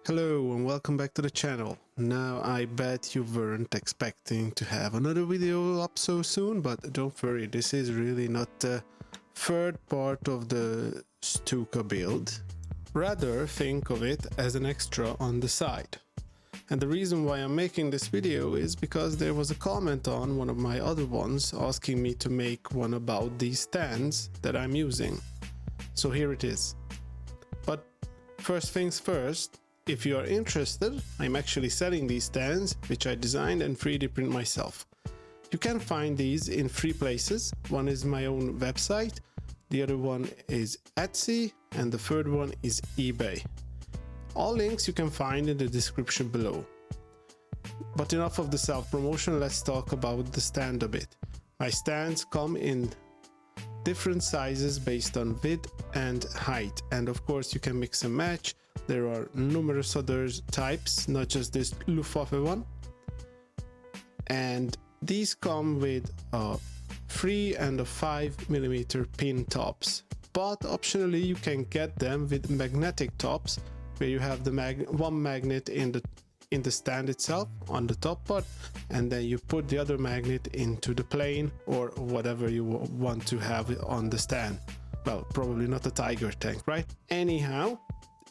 Hello and welcome back to the channel. Now I bet you weren't expecting to have another video up so soon, but don't worry, this is really not the third part of the Stuka build. Rather think of it as an extra on the side. And the reason why I'm making this video is because there was a comment on one of my other ones asking me to make one about these stands that I'm using. So here it is. But first things first, if you are interested, I'm actually selling these stands, which I designed and 3D print myself. You can find these in three places. One is my own website, the other one is Etsy, and the third one is eBay. All links you can find in the description below. But enough of the self-promotion, let's talk about the stand a bit. My stands come in different sizes based on width and height, and of course you can mix and match. There are numerous other types, not just this Luftwaffe one. And these come with a 3 and a 5mm pin tops. But optionally you can get them with magnetic tops, where you have the one magnet in the stand itself on the top part, and then you put the other magnet into the plane or whatever you want to have on the stand. Well, probably not a Tiger tank, right? Anyhow,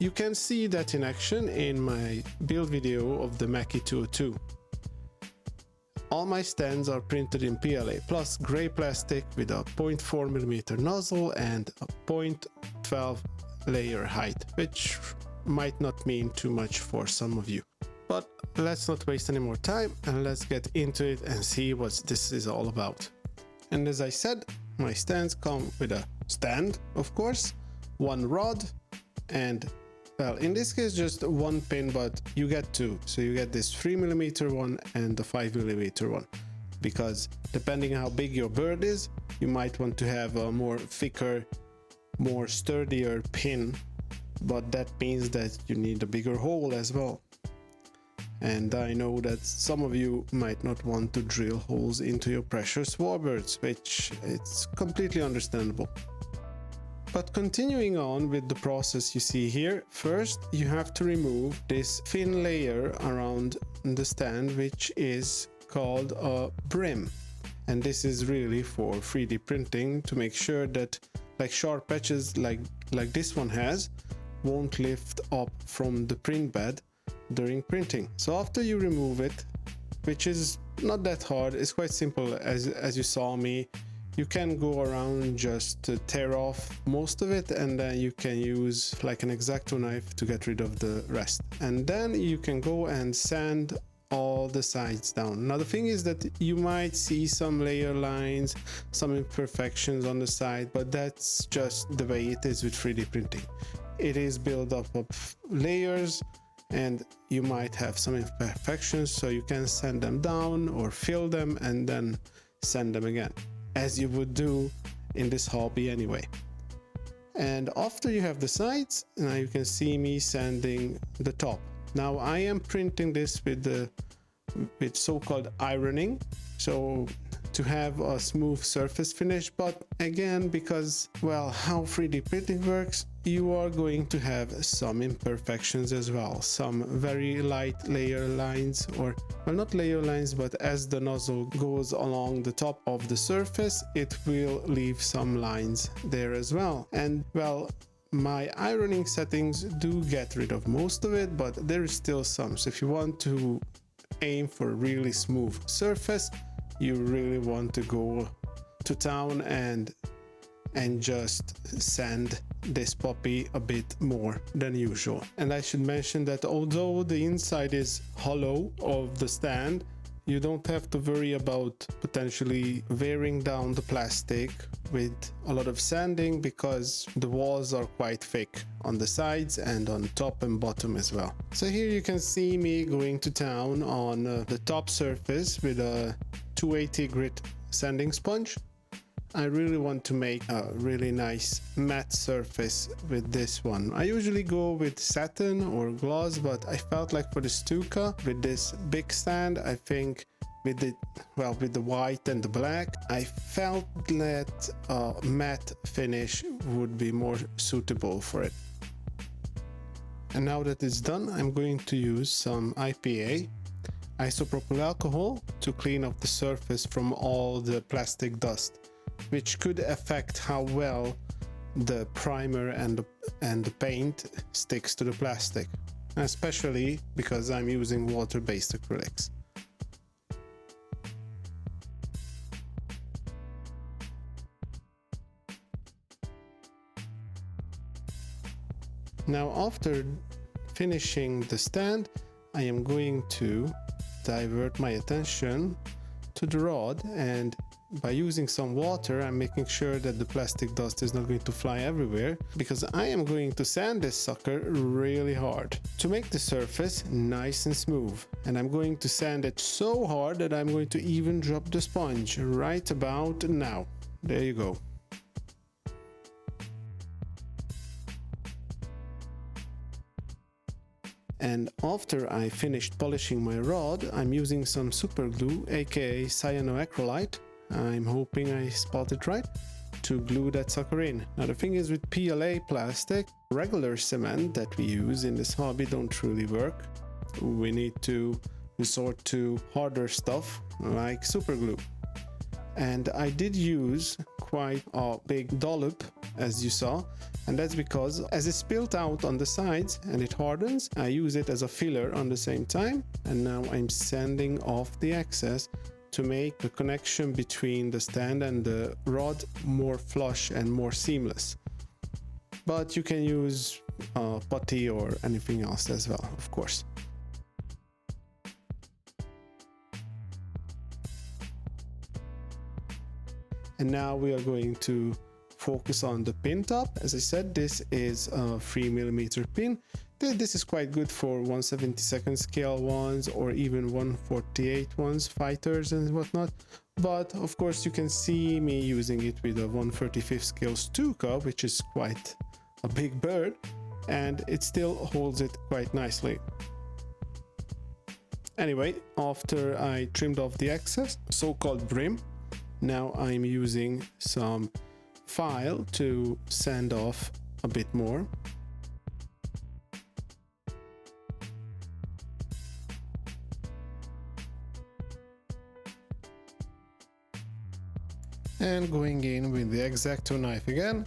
you can see that in action in my build video of the Mackie 202. All my stands are printed in PLA plus grey plastic with a 0.4mm nozzle and a 0.12 layer height, which might not mean too much for some of you. But let's not waste any more time and let's get into it and see what this is all about. And as I said, my stands come with a stand, of course, one rod, and well, in this case just one pin, but you get two. So you get this 3mm one and the 5mm one, because depending how big your bird is, you might want to have a more thicker, more sturdier pin, but that means that you need a bigger hole as well. And I know that some of you might not want to drill holes into your precious warbirds, which it's completely understandable. But continuing on with the process you see here, first you have to remove this thin layer around the stand, which is called a brim. And this is really for 3D printing, to make sure that like sharp edges like this one has won't lift up from the print bed during printing. So after you remove it, which is not that hard, it's quite simple, as you saw me, you can go around just to tear off most of it, and then you can use like an X-Acto knife to get rid of the rest. And then you can go and sand all the sides down. Now the thing is that you might see some layer lines, some imperfections on the side, but that's just the way it is with 3D printing. It is built up of layers, and you might have some imperfections, so you can sand them down or fill them and then sand them again, as you would do in this hobby anyway. And after you have the sides, now you can see me sanding the top. Now I am printing this with so-called ironing, so to have a smooth surface finish. But again, because well, how 3D printing works, you are going to have some imperfections as well, some very light layer lines, or well, not layer lines, but as the nozzle goes along the top of the surface, it will leave some lines there as well. And well, my ironing settings do get rid of most of it, but there is still some. So if you want to aim for a really smooth surface, you really want to go to town and just sand this puppy a bit more than usual. And I should mention that although the inside is hollow of the stand, you don't have to worry about potentially wearing down the plastic with a lot of sanding, because the walls are quite thick on the sides and on top and bottom as well. So here you can see me going to town on the top surface with a 280 grit sanding sponge. I really want to make a really nice matte surface with this one. I usually go with satin or gloss, but I felt like for the Stuka, with this big stand, I think with the white and the black, I felt that a matte finish would be more suitable for it. And now that it's done, I'm going to use some IPA, isopropyl alcohol, to clean up the surface from all the plastic dust, which could affect how well the primer and the paint sticks to the plastic, especially because I'm using water-based acrylics. Now, after finishing the stand, I am going to divert my attention to the rod, and by using some water, I'm making sure that the plastic dust is not going to fly everywhere, because I am going to sand this sucker really hard to make the surface nice and smooth. And I'm going to sand it so hard that I'm going to even drop the sponge right about now. There you go. And after I finished polishing my rod, I'm using some super glue, aka cyanoacrylate, I'm hoping I spelled it right, to glue that sucker in. Now the thing is, with PLA plastic, regular cement that we use in this hobby don't really work. We need to resort to harder stuff like super glue. And I did use quite a big dollop, as you saw, and that's because as it spilled out on the sides and it hardens, I use it as a filler on the same time. And now I'm sanding off the excess to make the connection between the stand and the rod more flush and more seamless. But you can use putty or anything else as well, of course. And now we are going to focus on the pin top. As I said, this is a 3mm pin. This is quite good for 1/72 scale ones or even 1/48 ones, fighters and whatnot. But of course you can see me using it with a 1/35 scale Stuka, which is quite a big bird, and it still holds it quite nicely. Anyway, after I trimmed off the excess, so-called brim, now I'm using some file to sand off a bit more. And going in with the X-Acto knife again,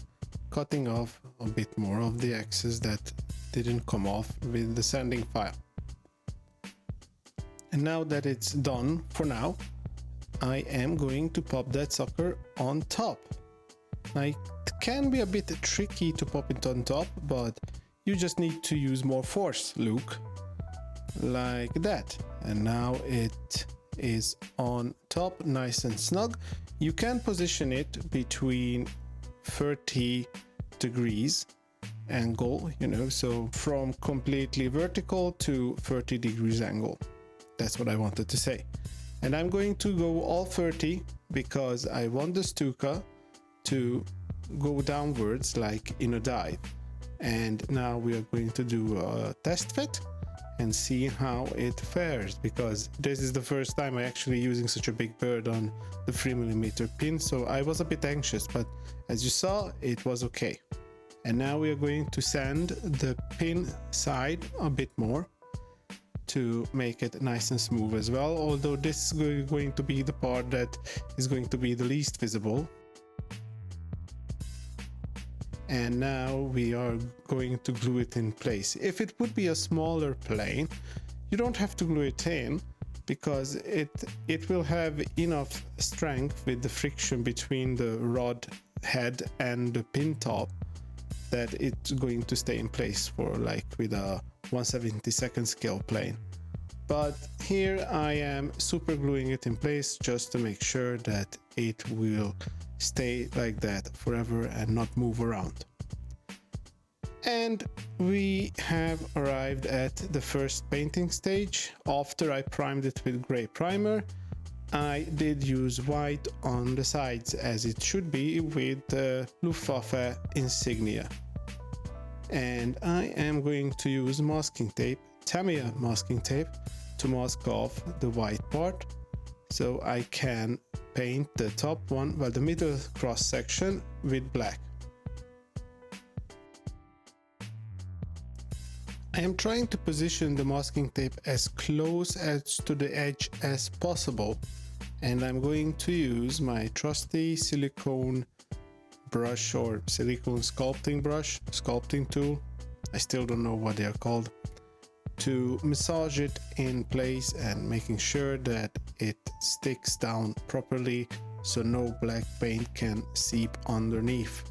cutting off a bit more of the excess that didn't come off with the sanding file. And now that it's done for now, I am going to pop that sucker on top. Now, it can be a bit tricky to pop it on top, but you just need to use more force, Luke, like that. And now it is on top, nice and snug. You can position it between 30 degrees angle, you know, so from completely vertical to 30 degrees angle. That's what I wanted to say. And I'm going to go all 30 because I want the Stuka to go downwards like in a dive. And now we are going to do a test fit and see how it fares, because this is the first time I actually using such a big bird on the 3mm pin, so I was a bit anxious, but as you saw, it was okay. And now we are going to sand the pin side a bit more to make it nice and smooth as well, although this is going to be the part that is going to be the least visible. And now we are going to glue it in place. If it would be a smaller plane, you don't have to glue it in, because it will have enough strength with the friction between the rod head and the pin top that it's going to stay in place for like with a 1/72 scale plane. But here I am super gluing it in place just to make sure that it will stay like that forever and not move around. And we have arrived at the first painting stage. After I primed it with gray primer, I did use white on the sides, as it should be with the Luftwaffe insignia. And I am going to use masking tape, Tamiya masking tape, to mask off the white part, so I can paint the top one, well, the middle cross section, with black. I am trying to position the masking tape as close as to the edge as possible, and I'm going to use my trusty silicone brush or silicone sculpting tool, I still don't know what they are called, to massage it in place and making sure that it sticks down properly so no black paint can seep underneath.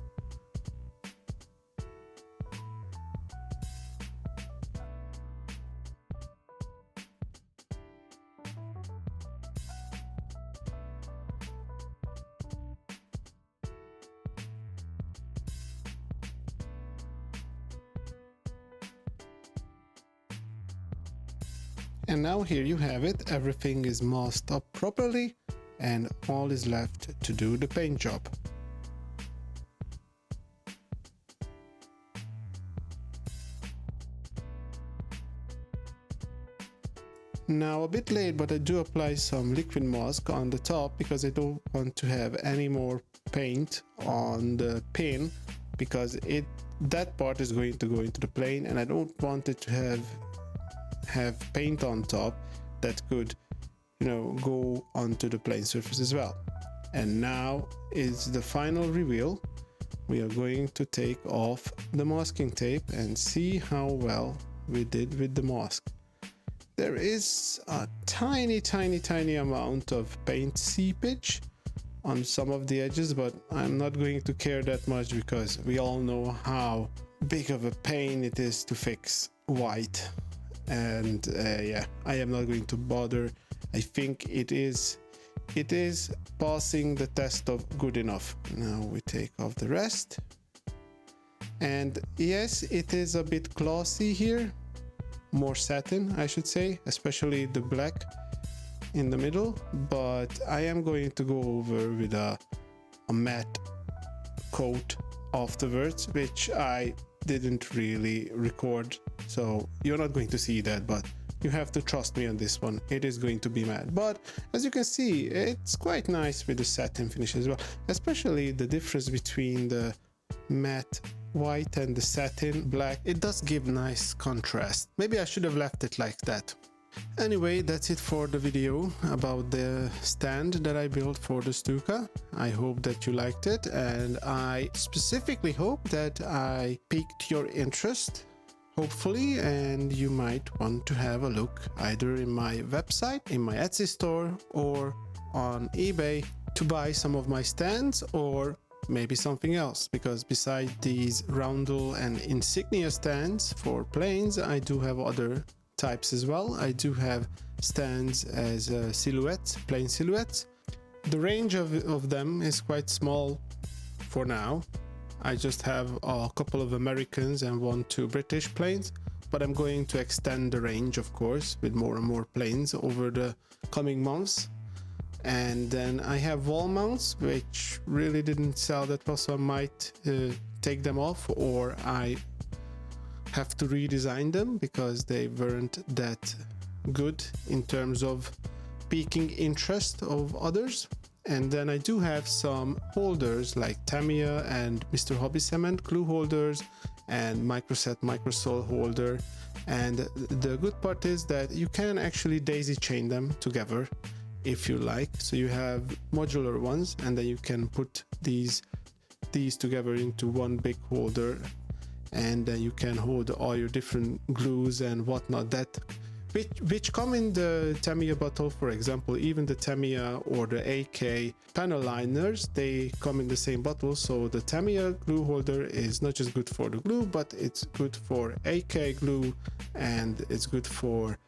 And now here you have it, everything is masked up properly and all is left to do the paint job. Now a bit late, but I do apply some liquid mask on the top because I don't want to have any more paint on the pin, because that part is going to go into the plane and I don't want it to have paint on top that could, you know, go onto the plane surface as well. And now is the final reveal. We are going to take off the masking tape and see how well we did with the mask. There is a tiny amount of paint seepage on some of the edges, but I'm not going to care that much because we all know how big of a pain it is to fix white. And yeah, I am not going to bother. I think it is passing the test of good enough. Now we take off the rest, and yes, it is a bit glossy here, more satin I should say, especially the black in the middle, but I am going to go over with a matte coat afterwards, which I didn't really record, so you're not going to see that, but you have to trust me on this one. It is going to be matte, but as you can see, it's quite nice with the satin finish as well, especially the difference between the matte white and the satin black. It does give nice contrast. Maybe I should have left it like that. Anyway, that's it for the video about the stand that I built for the Stuka. I hope that you liked it, and I specifically hope that I piqued your interest, hopefully, and you might want to have a look either in my website, in my Etsy store, or on eBay to buy some of my stands, or maybe something else, because beside these roundel and insignia stands for planes, I do have other types as well. I do have stands as silhouettes, plain silhouettes. The range of them is quite small for now. I just have a couple of Americans and 1-2 British planes, but I'm going to extend the range, of course, with more and more planes over the coming months. And then I have wall mounts, which really didn't sell that well, so I might take them off, or I have to redesign them because they weren't that good in terms of piquing interest of others. And then I do have some holders like Tamiya and Mr. Hobby Cement glue holders and Microset Microsol holder. And the good part is that you can actually daisy chain them together if you like. So you have modular ones, and then you can put these together into one big holder, and then you can hold all your different glues and whatnot that which come in the Tamiya bottle. For example, even the Tamiya or the AK panel liners, they come in the same bottle. So the Tamiya glue holder is not just good for the glue, but it's good for AK glue, and it's good for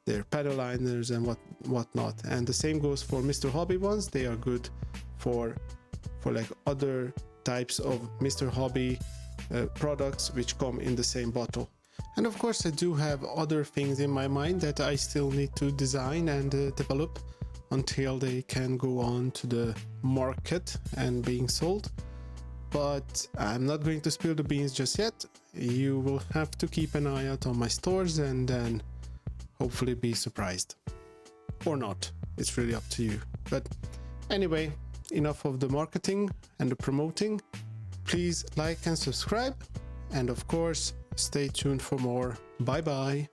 their panel liners and whatnot. And the same goes for Mr. Hobby ones. They are good for like other types of Mr. Hobby products which come in the same bottle. And of course I do have other things in my mind that I still need to design and develop until they can go on to the market and being sold. But I'm not going to spill the beans just yet. You will have to keep an eye out on my stores and then hopefully be surprised. Or not. It's really up to you. But anyway, enough of the marketing and the promoting. Please like and subscribe. And of course, Stay tuned for more. Bye bye.